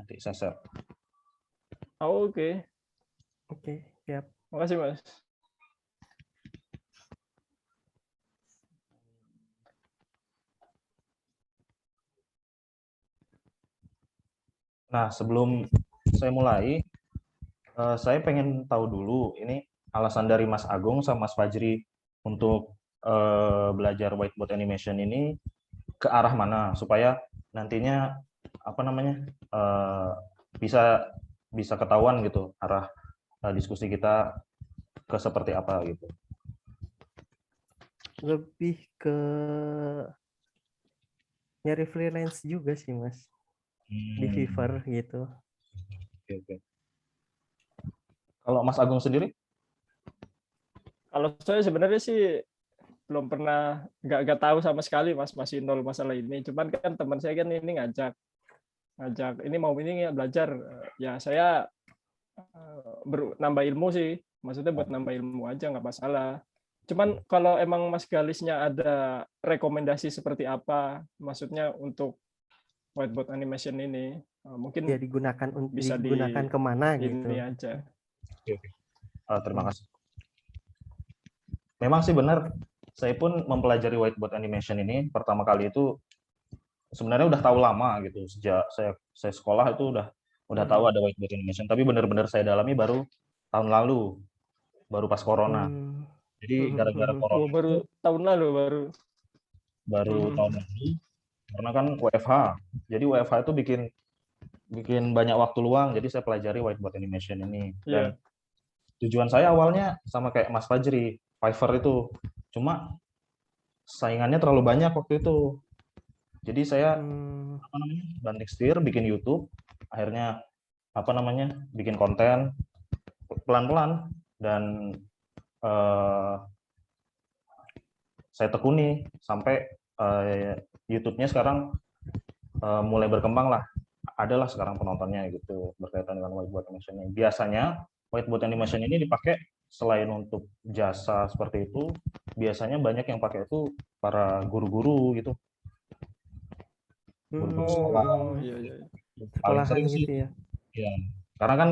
Nanti saya share. Oh, oke. Oke, siap. Makasih, Mas. Nah, sebelum saya mulai, saya pengen tahu dulu ini alasan dari Mas Agung sama Mas Fajri untuk belajar whiteboard animation ini ke arah mana supaya nantinya apa namanya bisa bisa ketahuan gitu arah diskusi kita ke seperti apa gitu. Lebih ke nyari freelance juga sih, Mas. Di Fiverr gitu. Oke. Kalau Mas Agung sendiri? Kalau saya sebenarnya sih belum pernah, nggak tahu sama sekali, Mas, masih nol masalah ini. Cuman kan teman saya kan ini ngajak ini mau ini belajar. Ya saya nambah ilmu sih, maksudnya buat nambah ilmu aja nggak masalah. Cuman kalau emang Mas Galisnya ada rekomendasi seperti apa, maksudnya untuk whiteboard animation ini, mungkin Ya digunakan bisa digunakan kemana gitu. ini aja. Oke. Terima kasih. Memang sih benar, saya pun mempelajari whiteboard animation ini pertama kali itu sebenarnya udah tahu lama gitu, sejak saya sekolah itu udah tahu ada whiteboard animation, tapi benar-benar saya dalami baru tahun lalu, baru pas corona. Jadi gara-gara corona Baru itu tahun lalu baru tahun lalu karena kan WFH. Jadi WFH itu bikin banyak waktu luang, jadi saya pelajari whiteboard animation ini. Dan tujuan saya awalnya sama kayak Mas Fajri, Fiverr itu. Cuma saingannya terlalu banyak waktu itu. Jadi saya banting setir bikin YouTube, akhirnya bikin konten pelan-pelan dan saya tekuni sampai YouTube-nya sekarang mulai berkembang lah. Adalah sekarang penontonnya gitu berkaitan dengan whiteboard animation ini. Biasanya whiteboard animation ini dipakai selain untuk jasa seperti itu, biasanya banyak yang pakai itu para guru-guru gitu. Guru sekolah. Iya. Paling sering sih. Gitu ya. Ya, karena kan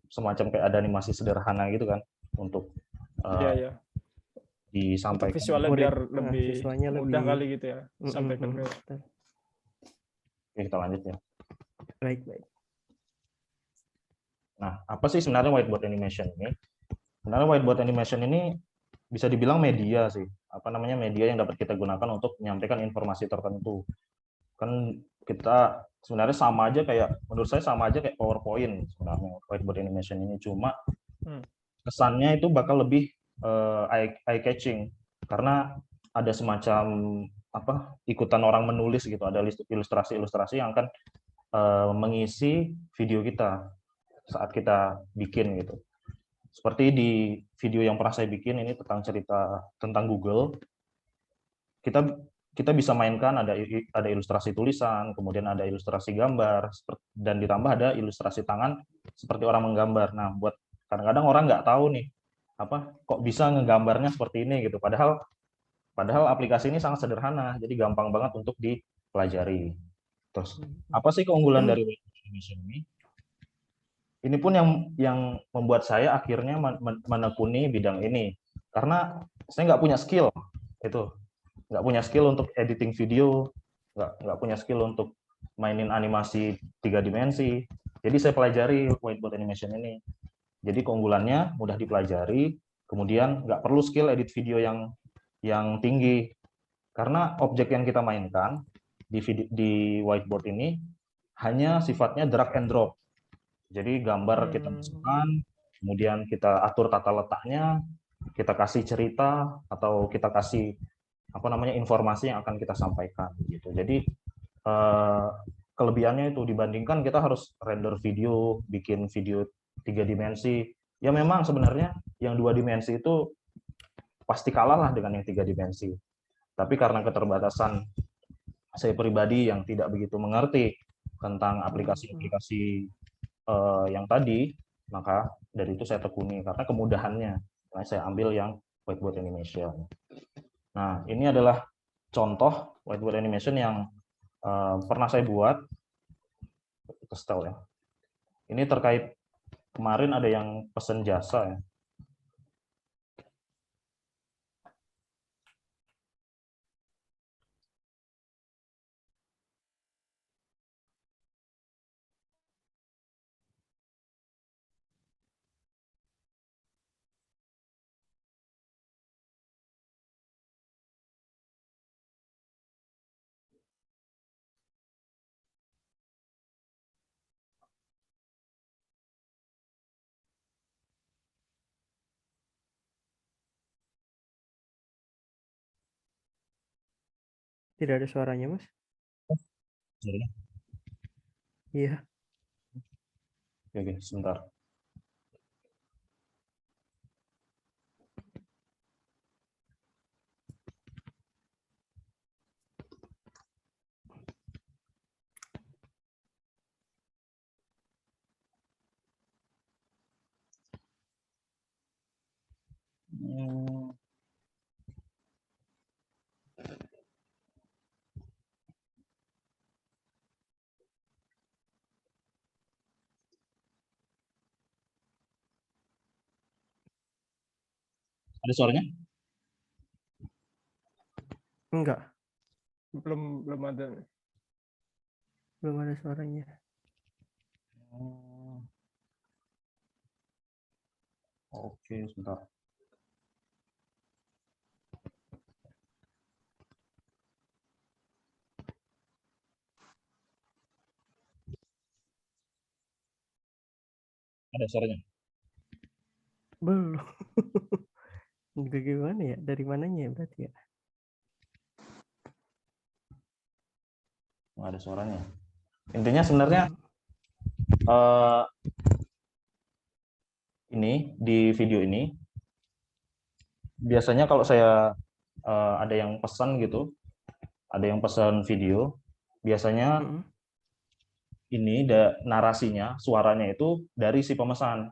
semacam kayak ada animasi sederhana gitu kan untuk disampaikan. Untuk visualnya biar lebih mudah kali gitu ya, sampaikan ke. Oke, kita lanjut ya. Baik. Nah, apa sih sebenarnya whiteboard animation ini? Sebenarnya whiteboard animation ini bisa dibilang media sih. Media yang dapat kita gunakan untuk menyampaikan informasi tertentu. Kan kita sebenarnya sama aja menurut saya sama aja kayak PowerPoint sebenarnya whiteboard animation ini, cuma kesannya itu bakal lebih eye catching karena ada semacam ikutan orang menulis gitu, ada ilustrasi-ilustrasi yang akan mengisi video kita saat kita bikin gitu. Seperti di video yang pernah saya bikin ini tentang cerita tentang Google, kita bisa mainkan ada ilustrasi tulisan, kemudian ada ilustrasi gambar, dan ditambah ada ilustrasi tangan seperti orang menggambar. Nah, buat kadang-kadang orang nggak tahu nih kok bisa ngegambarnya seperti ini gitu. Padahal aplikasi ini sangat sederhana, jadi gampang banget untuk dipelajari. Terus apa sih keunggulan dari whiteboard animation ini? Ini pun yang membuat saya akhirnya menekuni bidang ini, karena saya nggak punya skill untuk editing video, nggak punya skill untuk mainin animasi 3 dimensi. Jadi saya pelajari whiteboard animation ini. Jadi keunggulannya mudah dipelajari, kemudian nggak perlu skill edit video yang tinggi, karena objek yang kita mainkan di whiteboard ini hanya sifatnya drag and drop. Jadi gambar kita masukkan, kemudian kita atur tata letaknya, kita kasih cerita atau kita kasih informasi yang akan kita sampaikan gitu. Jadi kelebihannya itu dibandingkan kita harus render video, bikin video 3 dimensi. Ya memang sebenarnya yang 2 dimensi itu pasti kalah lah dengan yang 3 dimensi. Tapi karena keterbatasan saya pribadi yang tidak begitu mengerti tentang aplikasi-aplikasi yang tadi, maka dari itu saya tekuni karena kemudahannya. Nah, saya ambil yang whiteboard animation. Nah, ini adalah contoh whiteboard animation yang pernah saya buat. ke setel ya. Ini terkait kemarin ada yang pesen jasa ya. Tidak ada suaranya, Mas. Jadi, Iya. oke, sebentar. Hmm, ada suaranya? Enggak, Belum ada. belum ada suaranya. Hmm, oke, sebentar. Ada suaranya? Belum. Gimana ya? Dari mananya ya berarti ya? Nggak ada suaranya. Intinya sebenarnya Hmm. eh, ini di video ini biasanya kalau saya ada yang pesan gitu, ada yang pesan video, biasanya Mm-mm. ini narasinya, suaranya itu dari si pemesan.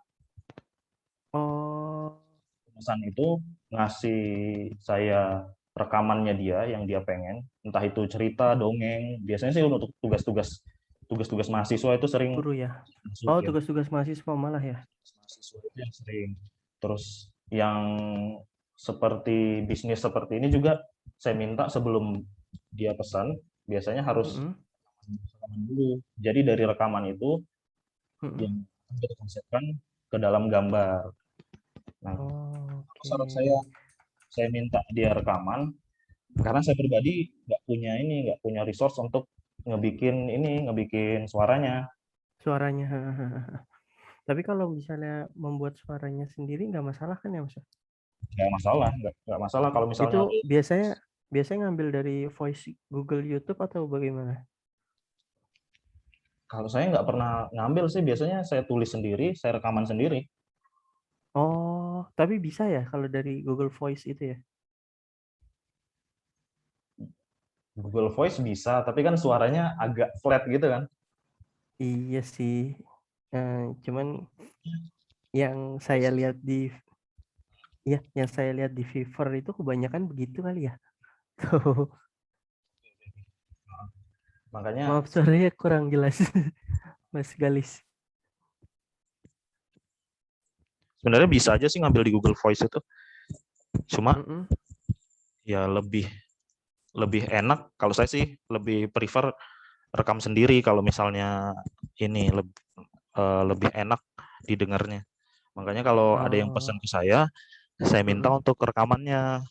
Oh, Pemesan itu ngasih saya rekamannya dia yang dia pengen, entah itu cerita, dongeng. Biasanya sih untuk tugas-tugas mahasiswa itu sering guru ya. masuk Oh, ya. tugas-tugas mahasiswa malah ya. Mahasiswa itu yang sering. Terus yang seperti bisnis seperti ini juga saya minta sebelum dia pesan, biasanya harus Mm-mm. rekaman dulu. Jadi dari rekaman itu Mm-mm. yang kita konsepkan ke dalam gambar. Nah, Oh, syarat oke. saya minta dia rekaman karena saya pribadi nggak punya resource untuk ngebikin suaranya. Suaranya. Tapi kalau misalnya membuat suaranya sendiri nggak masalah kan ya, Mas? Nggak masalah kalau misalnya Itu biasanya biasanya ngambil dari voice Google YouTube atau bagaimana? kalau saya nggak pernah ngambil sih, biasanya saya tulis sendiri, saya rekaman sendiri. Oh, tapi bisa ya kalau dari Google Voice itu ya? Google Voice bisa, tapi kan suaranya agak flat gitu kan. Iya sih. Cuman yang saya lihat di yang saya lihat di Fiverr itu kebanyakan begitu kali ya. Tuh, Makanya maaf suaranya kurang jelas, Mas Galis. sebenarnya bisa aja sih ngambil di Google Voice itu. Cuma Mm-mm. ya lebih lebih enak, kalau saya sih lebih prefer rekam sendiri kalau misalnya ini lebih enak didengarnya. Makanya kalau ada yang pesan Oh, ke saya minta mm-mm. untuk rekamannya.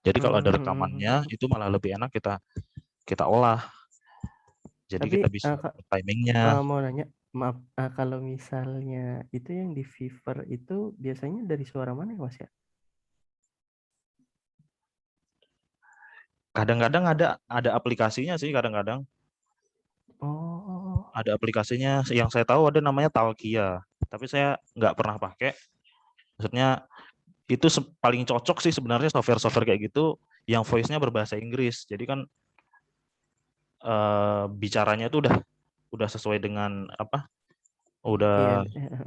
Jadi kalau ada Mm-mm. rekamannya itu malah lebih enak kita kita olah. Jadi Tapi kita bisa timingnya. mau nanya, maaf, kalau misalnya itu yang di Fiverr itu biasanya dari suara mana ya, Mas ya? Kadang-kadang ada aplikasinya sih, kadang-kadang Oh, ada aplikasinya. Yang saya tahu ada namanya Talkia, tapi saya nggak pernah pakai. Maksudnya itu paling cocok sih sebenarnya software-software kayak gitu yang voice-nya berbahasa Inggris. Jadi kan bicaranya itu udah sesuai dengan apa? iya,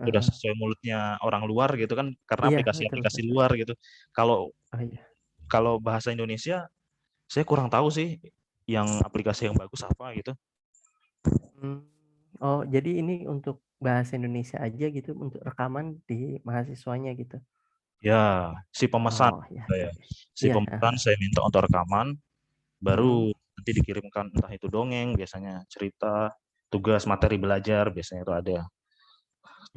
Udah sesuai mulutnya orang luar gitu kan, karena iya betul aplikasi-aplikasi betul. luar gitu. Kalau Oh iya. kalau bahasa Indonesia saya kurang tahu sih yang aplikasi yang bagus apa gitu. Hmm. Oh, jadi ini untuk bahasa Indonesia aja gitu, untuk rekaman di mahasiswanya gitu. Ya, si pemesan Oh, ya, ya. saya. Si Iya, pemesan saya minta untuk rekaman, baru mm-mm. nanti dikirimkan entah itu dongeng, biasanya cerita, tugas materi belajar, biasanya itu ada.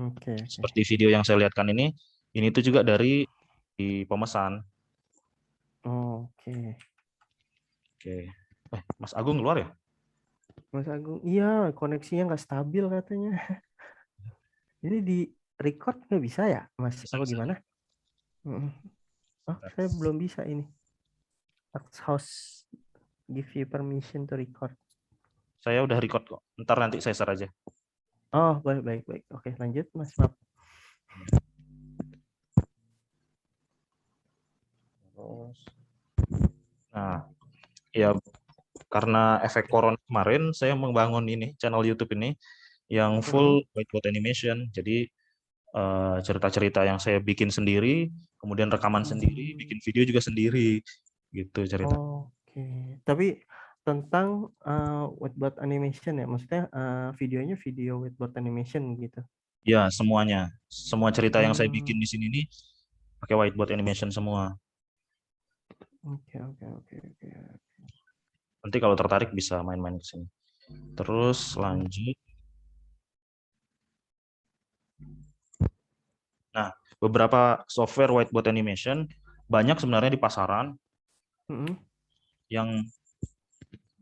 Oke, oke. Seperti video yang saya lihatkan ini tuh juga dari di pemesan. Oke. Oke. Mas Agung keluar ya? Mas Agung, iya koneksinya nggak stabil katanya. Ini di record nggak bisa ya, Mas? Bisa, Apa bisa. gimana? Mm-mm. Oh, Bentar. saya belum bisa ini. Ask host give you permission to record. Saya udah record kok. Ntar nanti saya share aja. Oh, baik, baik, baik. Oke, lanjut, Mas. Maaf. Terus, nah, ya karena efek corona kemarin, saya membangun ini channel YouTube ini yang Mm-mm. full whiteboard animation. Jadi cerita-cerita yang saya bikin sendiri, kemudian rekaman sendiri, bikin video juga sendiri, gitu cerita. Oke. Tapi tentang whiteboard animation ya, maksudnya videonya video whiteboard animation gitu. Ya, semuanya, semua cerita yang saya bikin Hmm. di sini nih pakai whiteboard animation semua. Oke, oke, oke, oke. Nanti kalau tertarik bisa main-main ke sini. Terus lanjut. Nah, beberapa software whiteboard animation banyak sebenarnya di pasaran Mm-mm. yang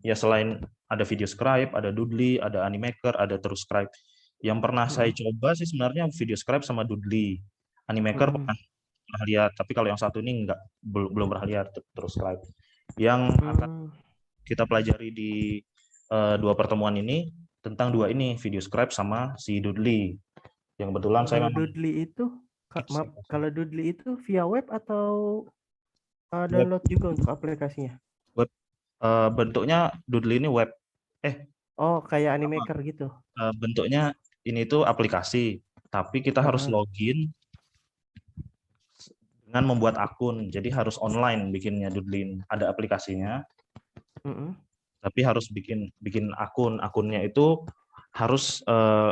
ya selain ada VideoScribe, ada Doodly, ada Animaker, ada TrueScribe. Yang pernah saya Mm-mm. coba sih sebenarnya VideoScribe sama Doodly. Animaker Mm-mm. pernah lihat, tapi kalau yang satu ini belum pernah lihat TrueScribe. Yang akan Hmm. kita pelajari di dua pertemuan ini tentang dua ini, VideoScribe sama si Doodly. Yang kebetulan saya Kalau memang Doodly itu, maaf, web kalau Doodly itu via web atau download juga untuk aplikasinya? web bentuknya Doodly ini web. Oh, kayak Sama. Animaker gitu. Bentuknya ini tuh aplikasi, tapi kita harus Heeh. login dengan membuat akun. Jadi harus online bikinnya Doodly. Ada aplikasinya, Mm-mm. tapi harus bikin bikin akun. Akunnya itu harus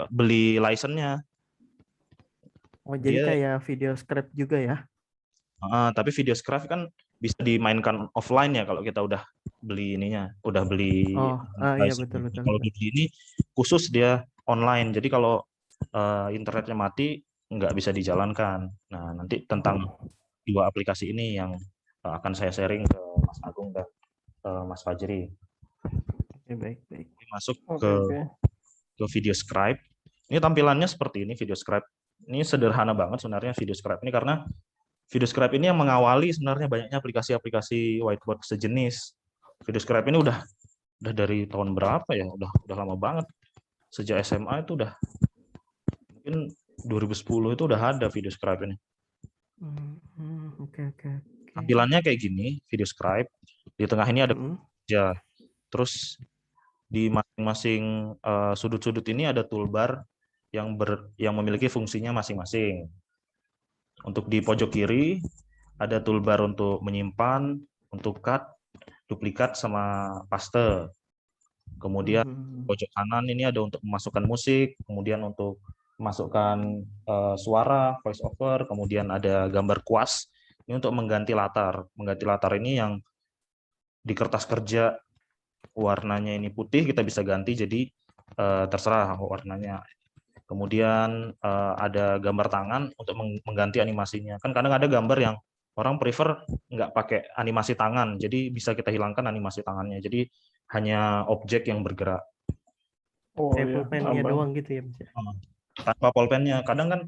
beli license-nya. Oh, jadi Dia kayak video script juga ya? tapi VideoScribe kan bisa dimainkan offline ya kalau kita udah beli ininya, udah beli Oh, iya betul, license. betul, Kalau betul. Doodly ini khusus dia online. Jadi kalau internetnya mati nggak bisa dijalankan. Nah, nanti tentang Oh, dua aplikasi ini yang akan saya sharing ke Mas Agung dan Mas Fajri. oke, baik, baik. Masuk Oke, oke. ke VideoScribe. Ini tampilannya seperti ini VideoScribe. Ini sederhana banget sebenarnya VideoScribe ini karena VideoScribe ini yang mengawali sebenarnya banyaknya aplikasi-aplikasi whiteboard sejenis. VideoScribe ini udah dari tahun berapa ya? Udah lama banget. Sejak SMA itu udah mungkin 2010 itu udah ada VideoScribe ini. Oke, oke, oke. Tampilannya kayak gini, VideoScribe. Di tengah ini ada Mm-mm. ya. Terus di masing-masing sudut-sudut ini ada toolbar yang memiliki fungsinya masing-masing. Untuk di pojok kiri ada toolbar untuk menyimpan, untuk cut, duplikat sama paste. Kemudian pojok kanan ini ada untuk memasukkan musik, kemudian untuk memasukkan suara, voice over, kemudian ada gambar kuas. Ini untuk mengganti latar. Mengganti latar ini yang di kertas kerja warnanya ini putih, kita bisa ganti jadi terserah warnanya. Kemudian ada gambar tangan untuk mengganti animasinya. Kan kadang ada gambar yang orang prefer nggak pakai animasi tangan, jadi bisa kita hilangkan animasi tangannya. Jadi hanya objek yang bergerak. Oh Kayak iya, pulpennya tambah. doang gitu ya, Mas? Tanpa pulpennya. Kadang kan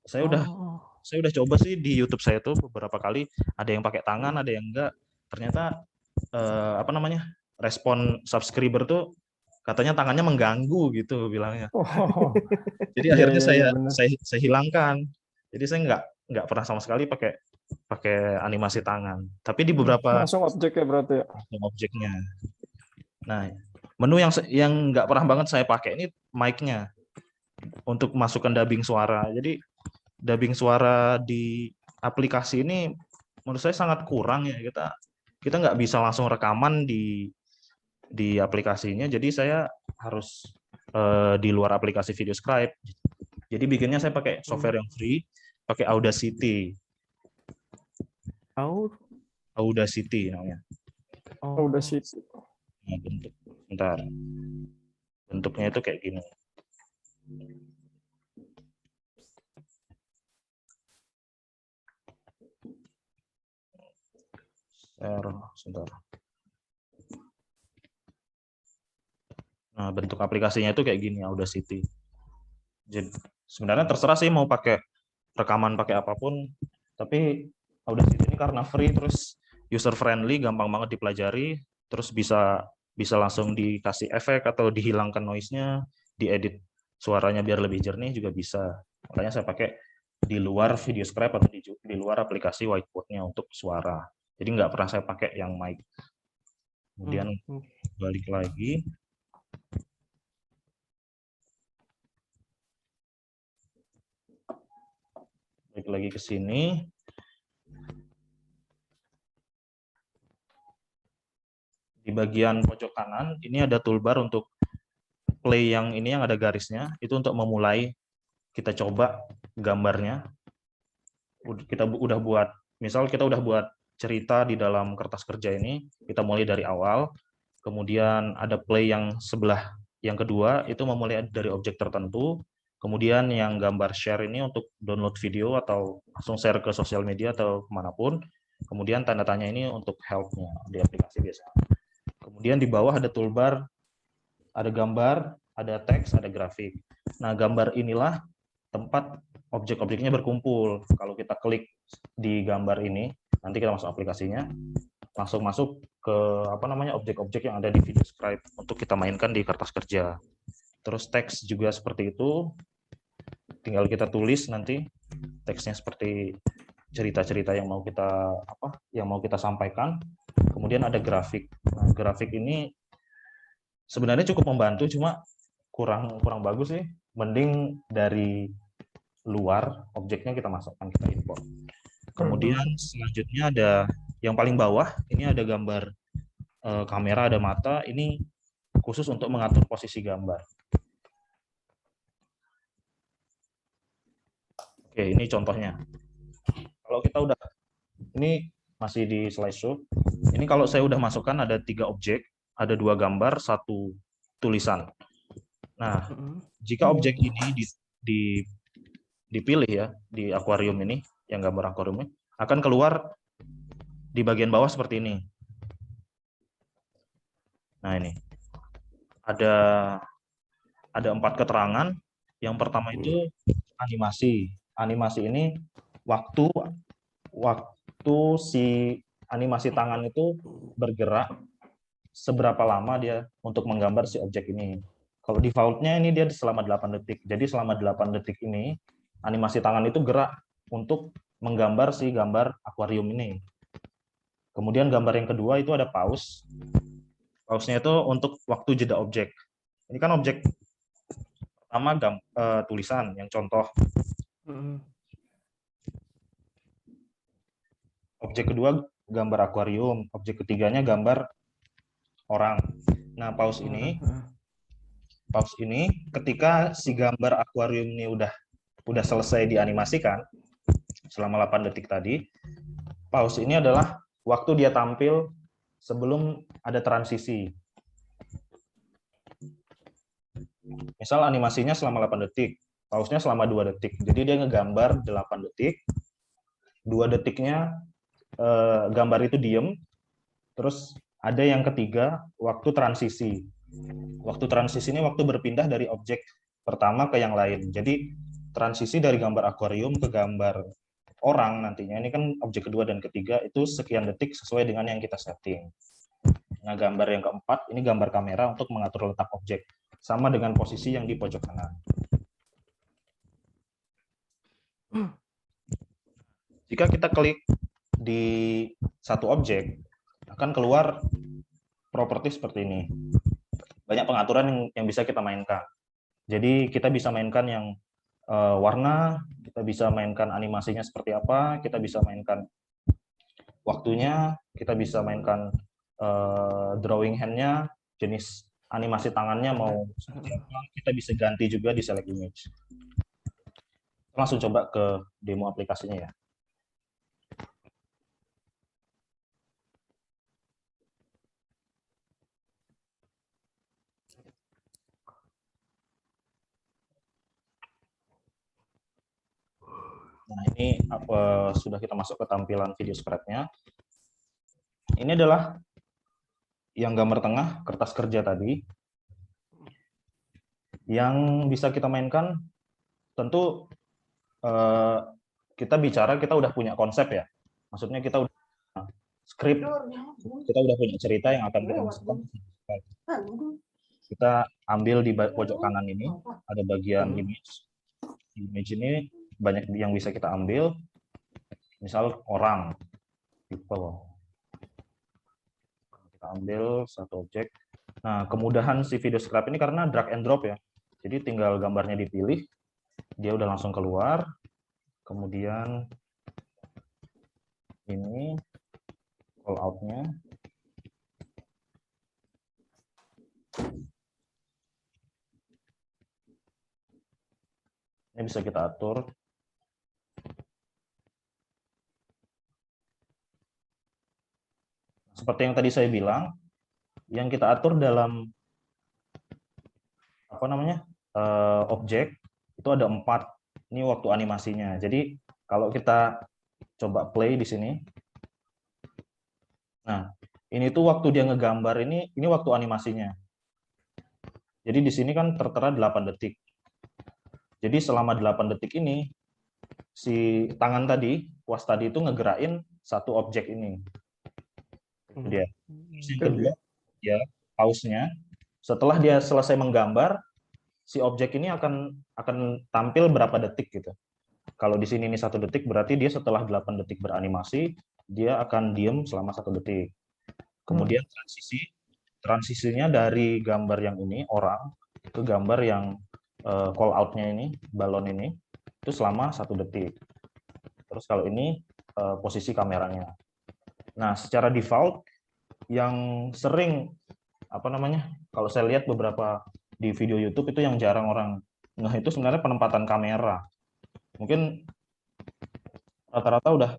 saya udah Oh, coba sih di YouTube saya tuh beberapa kali, ada yang pakai tangan, ada yang enggak. Ternyata apa namanya, respon subscriber tuh katanya tangannya mengganggu gitu bilangnya. Oh, Jadi iya akhirnya iya iya benar. saya hilangkan. Jadi saya nggak pernah sama sekali pakai animasi tangan. Tapi di beberapa Langsung objek ya berarti ya. objeknya. Nah, menu yang nggak pernah banget saya pakai ini mic-nya untuk masukkan dubbing suara. Jadi dubbing suara di aplikasi ini menurut saya sangat kurang ya. Kita nggak bisa langsung rekaman di aplikasinya. Jadi saya harus di luar aplikasi VideoScribe. Jadi bikinnya saya pakai software yang free, pakai Audacity. Audacity namanya. Oh, udah sih. Nah, bentar. Bentuknya itu kayak gini. Sebentar. Nah, bentuk aplikasinya itu kayak gini, Audacity. Jadi sebenarnya terserah sih mau pakai rekaman pakai apapun, tapi Audacity ini karena free, terus user friendly, gampang banget dipelajari, terus bisa langsung dikasih efek atau dihilangkan noise-nya, diedit suaranya biar lebih jernih juga bisa. Makanya saya pakai di luar VideoScribe atau di luar aplikasi whiteboard-nya untuk suara. Jadi nggak pernah saya pakai yang mic. Kemudian balik lagi. Balik lagi ke sini. Di bagian pojok kanan, ini ada toolbar untuk play yang ini yang ada garisnya. Itu untuk memulai kita coba gambarnya. Kita udah buat, misal kita udah buat cerita di dalam kertas kerja ini, kita mulai dari awal. Kemudian ada play yang sebelah yang kedua, itu memulai dari objek tertentu. Kemudian yang gambar share ini untuk download video atau langsung share ke sosial media atau kemanapun. Kemudian tanda tanya ini untuk help-nya di aplikasi biasa. Kemudian di bawah ada toolbar, ada gambar, ada teks, ada grafik. Nah, gambar inilah tempat objek-objeknya berkumpul. Kalau kita klik di gambar ini, nanti kita masuk aplikasinya, langsung masuk ke objek-objek yang ada di VideoScribe untuk kita mainkan di kertas kerja. Terus teks juga seperti itu, tinggal kita tulis nanti teksnya seperti cerita-cerita yang mau kita sampaikan. Kemudian ada grafik. Nah, grafik ini sebenarnya cukup membantu, cuma kurang bagus sih. Mending dari luar objeknya kita masukkan, kita import. Kemudian selanjutnya ada yang paling bawah, ini ada gambar kamera, ada mata. Ini khusus untuk mengatur posisi gambar. Oke, ini contohnya. Kalau kita udah, ini masih di slideshow. Ini kalau saya udah masukkan ada 3 objek, ada 2 gambar, 1 tulisan. Nah, jika objek ini dipilih ya di akuarium ini, yang gambar akuarium ini akan keluar di bagian bawah seperti ini. Nah, ini ada 4 keterangan. Yang pertama itu animasi. Animasi ini waktu si animasi tangan itu bergerak, seberapa lama dia untuk menggambar si objek ini. Kalau default-nya ini dia selama 8 detik. Jadi selama 8 detik ini animasi tangan itu gerak untuk menggambar si gambar akuarium ini. Kemudian gambar yang kedua itu ada pause. Pause-nya itu untuk waktu jeda objek. Ini kan objek pertama tulisan yang contoh. Objek kedua gambar akuarium, objek ketiganya gambar orang. Nah, pause ini ketika si gambar akuarium ini udah selesai dianimasikan selama 8 detik tadi, pause ini adalah waktu dia tampil sebelum ada transisi. Misal animasinya selama 8 detik, pause-nya selama 2 detik. Jadi dia ngegambar 8 detik, 2 detiknya gambar itu diem, terus ada yang ketiga, waktu transisi. Waktu transisi ini waktu berpindah dari objek pertama ke yang lain. Jadi transisi dari gambar akuarium ke gambar orang nantinya, ini kan objek kedua dan ketiga, itu sekian detik sesuai dengan yang kita setting. Nah, gambar yang keempat, ini gambar kamera untuk mengatur letak objek. Sama dengan posisi yang di pojok kanan. Jika kita klik di satu objek, akan keluar properti seperti ini. Banyak pengaturan yang bisa kita mainkan. Jadi kita bisa mainkan yang warna, kita bisa mainkan animasinya seperti apa, kita bisa mainkan waktunya, kita bisa mainkan drawing hand-nya, jenis animasi tangannya mau seperti apa, kita bisa ganti juga di select image. Langsung coba ke demo aplikasinya ya. Nah, ini sudah kita masuk ke tampilan video scrap-nya. Ini adalah yang gambar tengah, kertas kerja tadi. Yang bisa kita mainkan, tentu kita bicara, kita udah punya konsep ya. Maksudnya kita udah skrip, kita udah punya cerita yang akan kita masukkan. Kita ambil di pojok kanan ini, ada bagian image. Di image ini banyak yang bisa kita ambil. Misal orang, people. Kita ambil satu objek. Nah, kemudahan si video scrap ini karena drag and drop ya. Jadi tinggal gambarnya dipilih, dia udah langsung keluar. Kemudian ini call out-nya. Ini bisa kita atur. Seperti yang tadi saya bilang, yang kita atur dalam apa namanya objek itu ada 4. Ini waktu animasinya. Jadi kalau kita coba play di sini, nah ini tuh waktu dia ngegambar ini waktu animasinya. Jadi di sini kan tertera 8 detik. Jadi selama 8 detik ini si tangan tadi, kuas tadi itu ngegerakin satu objek ini. Dia. Yang kedua, ya pause-nya. Setelah dia selesai menggambar, si objek ini akan tampil berapa detik gitu. Kalau di sini ini 1 detik, berarti dia setelah 8 detik beranimasi, dia akan diem selama 1 detik. Kemudian transisinya dari gambar yang ini, orang, ke gambar yang call out-nya ini, balon ini, itu selama 1 detik. Terus kalau ini posisi kameranya. Nah, secara default, yang sering kalau saya lihat beberapa di video YouTube itu yang jarang orang, nah itu sebenarnya penempatan kamera. Mungkin rata-rata udah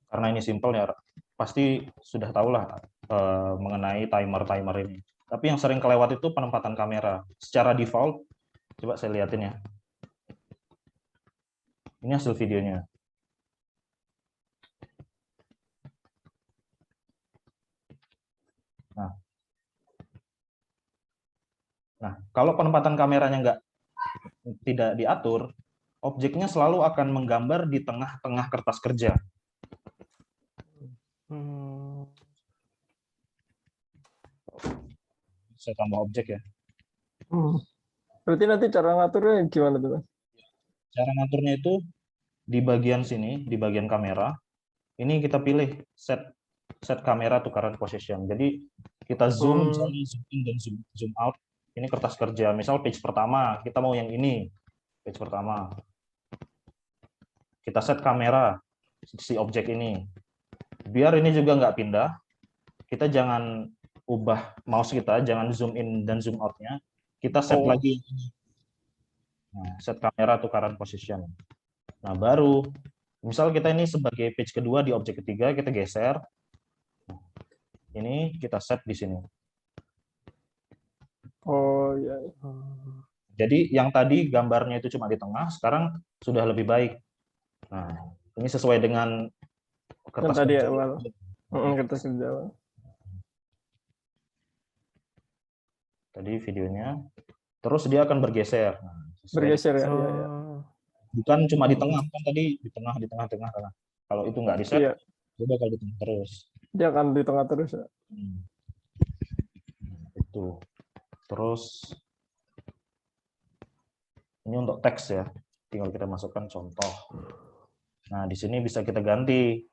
karena ini simple ya, pasti sudah tahu lah mengenai timer ini. Tapi yang sering kelewat itu penempatan kamera. Secara default, coba saya lihatin ya. Ini hasil videonya. Nah, kalau penempatan kameranya tidak diatur, objeknya selalu akan menggambar di tengah-tengah kertas kerja. Saya tambah objek ya. Berarti nanti cara ngaturnya gimana tuh, Mas? Cara ngaturnya itu di bagian sini, di bagian kamera, ini kita pilih set kamera to current position. Jadi kita zoom, misalnya zoom in dan zoom out. Ini kertas kerja. Misal page pertama, kita mau yang ini, page pertama. Kita set kamera si objek ini. Biar ini juga nggak pindah, kita jangan ubah mouse kita, jangan zoom in dan zoom out-nya. Kita set lagi. Nah, set kamera to current position. Nah, baru misal kita ini sebagai page kedua di objek ketiga, kita geser. Ini kita set di sini. Oh ya. Jadi yang tadi gambarnya itu cuma di tengah, sekarang sudah lebih baik. Nah, ini sesuai dengan kertas yang tadi kerja. awal. Kertas kerja awal. Tadi videonya. Terus dia akan bergeser. Nah, bergeser ya, ya. Bukan cuma di tengah, kan tadi di tengah. Kalau itu nggak di-set, Iya. dia bakal di tengah terus. Dia akan di tengah terus ya. Itu. Terus ini untuk teks ya. Tinggal kita masukkan contoh. Nah, di sini bisa kita ganti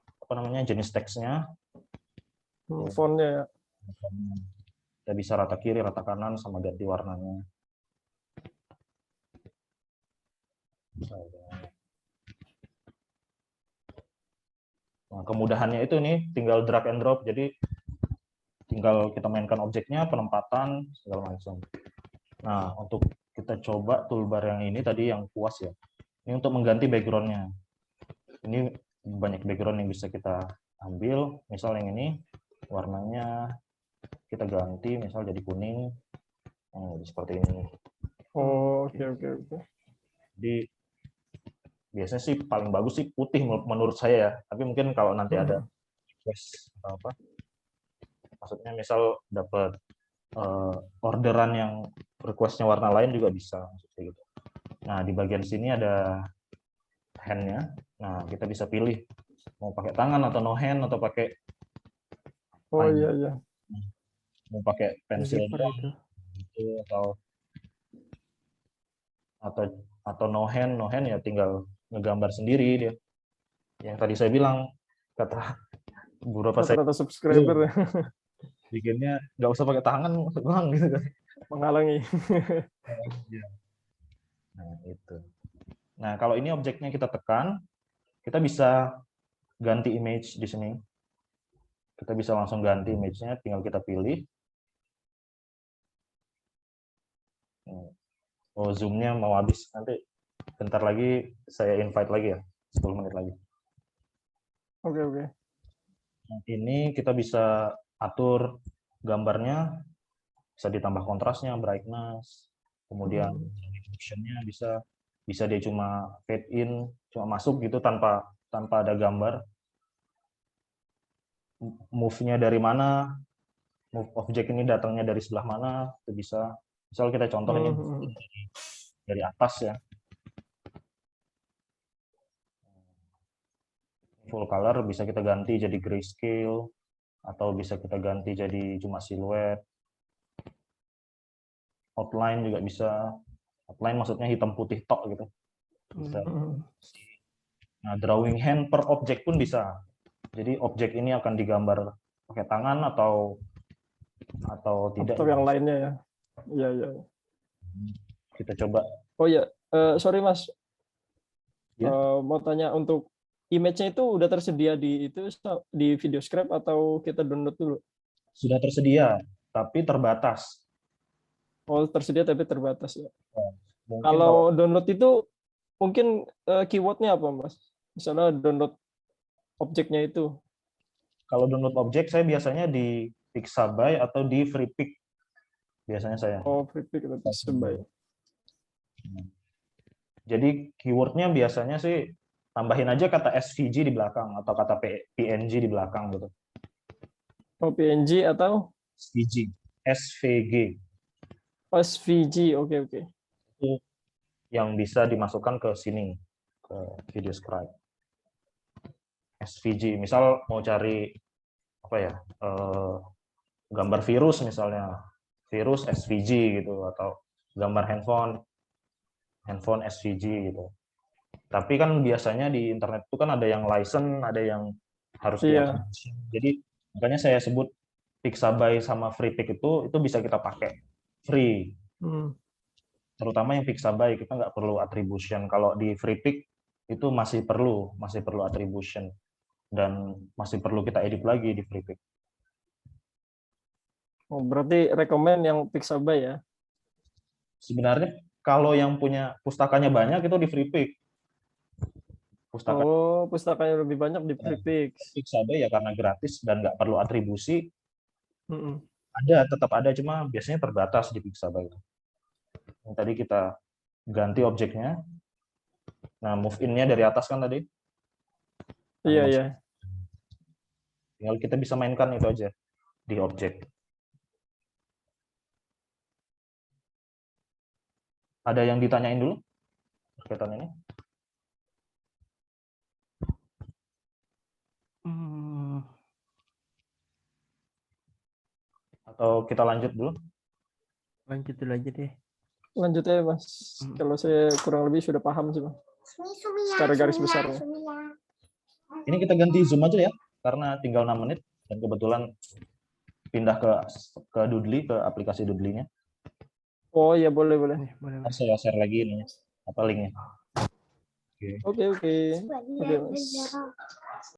jenis teksnya. Fontnya ya. Kita bisa rata kiri, rata kanan, sama ganti warnanya. Nah, kemudahannya itu nih tinggal drag and drop. Jadi tinggal kita mainkan objeknya, penempatan, segala macam. Nah, untuk kita coba toolbar yang ini tadi yang puas ya. Ini untuk mengganti background-nya. Ini banyak background yang bisa kita ambil. Misal yang ini warnanya kita ganti, misal jadi kuning. Seperti ini. Oh, oke. Jadi biasanya sih paling bagus sih putih menurut saya ya. Tapi mungkin kalau nanti ada request atau apa, maksudnya misal dapat orderan yang requestnya warna lain juga bisa. Gitu. Nah, di bagian sini ada hand-nya. Nah, kita bisa pilih mau pakai tangan atau no hand atau pakai Oh iya. mau pakai pensil Zipper itu. gitu, atau no hand ya tinggal ngegambar sendiri dia. Yang tadi saya bilang kata beberapa saya Rata-rata subscriber bikinnya nggak usah pakai tangan bang gitu kan. menghalangi. Nah, itu. Nah, kalau ini objeknya kita tekan, kita bisa ganti image di sini. Kita bisa langsung ganti image-nya, tinggal kita pilih. Oh, zoom-nya mau habis. Nanti bentar lagi saya invite lagi ya, 10 menit lagi. Oke. Nah, ini kita bisa atur gambarnya, bisa ditambah kontrasnya, brightness, kemudian resolution-nya bisa dia cuma fade in, cuma masuk gitu tanpa ada gambar. Move-nya dari mana, move objek ini datangnya dari sebelah mana, itu bisa. Misal kita contoh ini dari atas ya. Full color bisa kita ganti jadi grayscale, atau bisa kita ganti jadi cuma siluet. Outline juga bisa. Outline maksudnya hitam putih tok gitu. Bisa. Nah, drawing hand per objek pun bisa. Jadi objek ini akan digambar pakai tangan atau tidak. Atau yang lainnya ya. Iya. Kita coba. Oh iya, sorry Mas. Ya. Mau tanya untuk image-nya itu udah tersedia di Videoscribe atau kita download dulu? Sudah tersedia, tapi terbatas. Oh, tersedia tapi terbatas ya. Mungkin Kalau download itu mungkin keyword-nya apa, Mas? Misalnya download objeknya itu. Kalau download objek saya biasanya di Pixabay atau di FreePik. Biasanya saya. Oh, FreePik atau Pixabay. Jadi keyword-nya biasanya sih tambahin aja kata SVG di belakang atau kata PNG di belakang gitu. Oh, PNG atau SVG. SVG, oke. Itu yang bisa dimasukkan ke sini, ke Videoscribe. SVG, misal mau cari apa ya, gambar virus misalnya, virus SVG gitu, atau gambar handphone SVG gitu. Tapi kan biasanya di internet itu kan ada yang license, ada yang harus di-attribution. Jadi makanya saya sebut Pixabay sama FreePik itu bisa kita pakai free. Terutama yang Pixabay kita nggak perlu attribution. Kalau di FreePik itu masih perlu attribution dan masih perlu kita edit lagi di FreePik. Oh, berarti rekomend yang Pixabay ya? Sebenarnya kalau yang punya pustakanya banyak itu di FreePik. Pustakanya lebih banyak di FreePik. Pixabay ya karena gratis dan nggak perlu atribusi. Tetap ada, cuma biasanya terbatas di Pixabay. Yang tadi kita ganti objeknya. Nah, move in-nya dari atas kan tadi. Iya. Tinggal kita bisa mainkan itu aja di objek. Ada yang ditanyain dulu berkaitan ini? Atau kita lanjut dulu? Lanjut dulu aja deh. Lanjut ya, Mas. Kalau saya kurang lebih sudah paham sih, Mas. Secara garis besarnya. Ini kita ganti Zoom aja ya, karena tinggal 6 menit dan kebetulan pindah ke Doodly, ke aplikasi Doodly-nya. Oh iya, boleh. Saya share lagi ini linknya. Oke. Mas.